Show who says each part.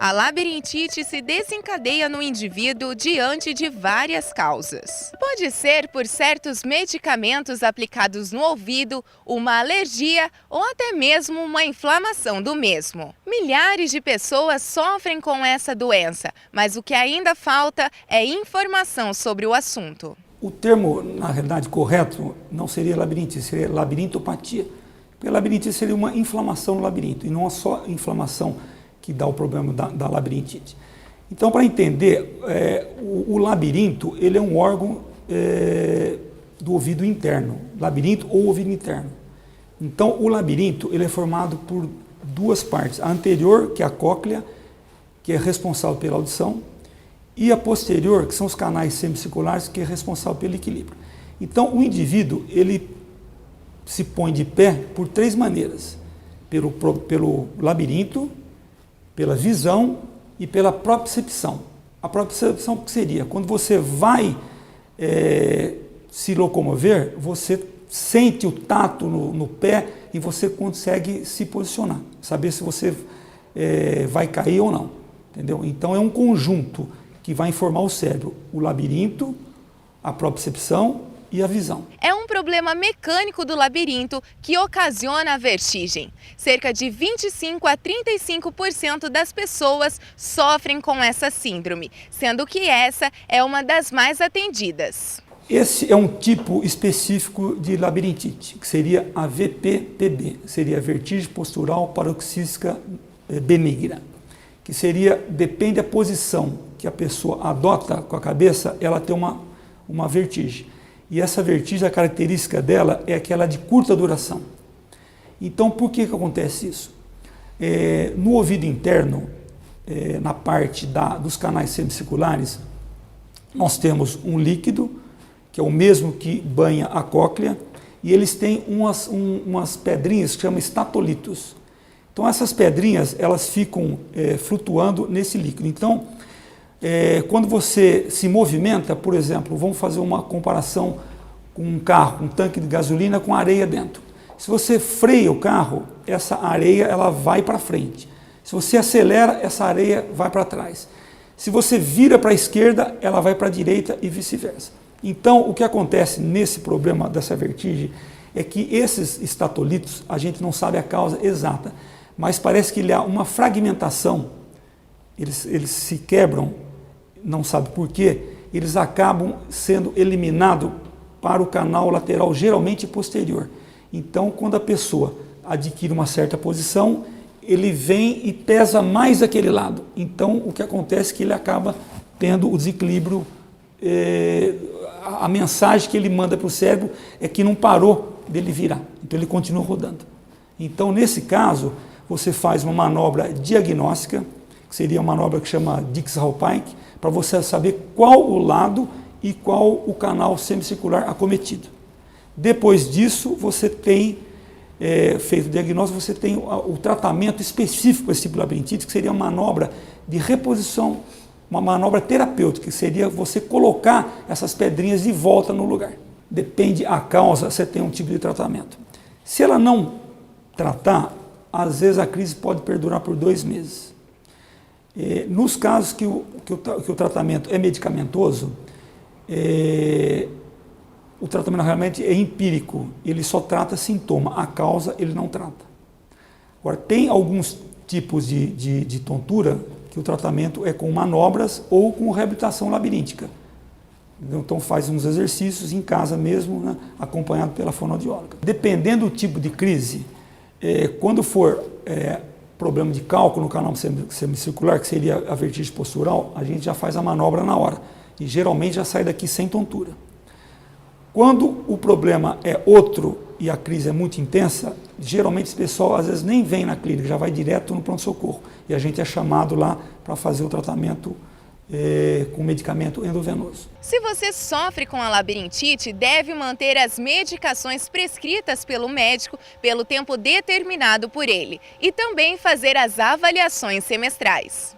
Speaker 1: A labirintite se desencadeia no indivíduo diante de várias causas. Pode ser por certos medicamentos aplicados no ouvido, uma alergia ou até mesmo uma inflamação do mesmo. Milhares de pessoas sofrem com essa doença, mas o que ainda falta é informação sobre o assunto.
Speaker 2: O termo, na realidade, correto não seria labirintite, seria labirintopatia. Porque a labirintite seria uma inflamação no labirinto, e não só inflamação que dá o problema da labirintite. Então, para entender, o labirinto ele é um órgão do ouvido interno, labirinto ou ouvido interno. Então, o labirinto ele é formado por duas partes, a anterior, que é a cóclea, que é responsável pela audição, e a posterior, que são os canais semicirculares, que é responsável pelo equilíbrio. Então, o indivíduo ele se põe de pé por três maneiras: pelo labirinto, pela visão e pela propriocepção. A propriocepção que seria quando você vai se locomover, você sente o tato no pé e você consegue se posicionar, saber se você vai cair ou não, entendeu? Então é um conjunto que vai informar o cérebro: o labirinto, a propriocepção e a visão.
Speaker 1: É um problema mecânico do labirinto que ocasiona a vertigem. Cerca de 25 a 35% das pessoas sofrem com essa síndrome, sendo que essa é uma das mais atendidas.
Speaker 2: Esse é um tipo específico de labirintite, que seria a VPPB, seria a vertigem postural paroxística benigna, que seria, depende da posição que a pessoa adota com a cabeça, ela tem uma vertigem. E essa vertigem, a característica dela é aquela de curta duração. Então, por que acontece isso? No ouvido interno, na parte dos canais semicirculares, nós temos um líquido, que é o mesmo que banha a cóclea, e eles têm umas pedrinhas que chamam estatolitos. Então, essas pedrinhas, elas ficam flutuando nesse líquido. Então, quando você se movimenta, por exemplo, vamos fazer uma comparação com um carro, um tanque de gasolina com areia dentro. Se você freia o carro, essa areia ela vai para frente. Se você acelera, essa areia vai para trás. Se você vira para a esquerda, ela vai para a direita e vice-versa. Então, o que acontece nesse problema dessa vertigem é que esses estatolitos, a gente não sabe a causa exata, mas parece que há uma fragmentação, eles se quebram, não sabe por quê, eles acabam sendo eliminados para o canal lateral, geralmente posterior. Então, quando a pessoa adquire uma certa posição, ele vem e pesa mais aquele lado. Então, o que acontece é que ele acaba tendo o desequilíbrio, a mensagem que ele manda para o cérebro é que não parou dele virar, então ele continua rodando. Então, nesse caso, você faz uma manobra diagnóstica, que seria uma manobra que chama Dix-Hallpike, para você saber qual o lado e qual o canal semicircular acometido. Depois disso, você tem, feito o diagnóstico, você tem o tratamento específico para esse tipo de labirintite, que seria uma manobra de reposição, uma manobra terapêutica, que seria você colocar essas pedrinhas de volta no lugar. Depende a causa, você tem um tipo de tratamento. Se ela não tratar, às vezes a crise pode perdurar por 2 meses. Nos casos que o tratamento é medicamentoso, o tratamento realmente é empírico, ele só trata sintoma, a causa ele não trata. Agora, tem alguns tipos de tontura que o tratamento é com manobras ou com reabilitação labiríntica. Então faz uns exercícios em casa mesmo, né, acompanhado pela fonoaudióloga. Dependendo do tipo de crise, quando for problema de cálculo no canal semicircular, que seria a vertigem postural, a gente já faz a manobra na hora e geralmente já sai daqui sem tontura. Quando o problema é outro e a crise é muito intensa, geralmente esse pessoal às vezes nem vem na clínica, já vai direto no pronto-socorro e a gente é chamado lá para fazer o tratamento com medicamento endovenoso.
Speaker 1: Se você sofre com a labirintite, deve manter as medicações prescritas pelo médico pelo tempo determinado por ele e também fazer as avaliações semestrais.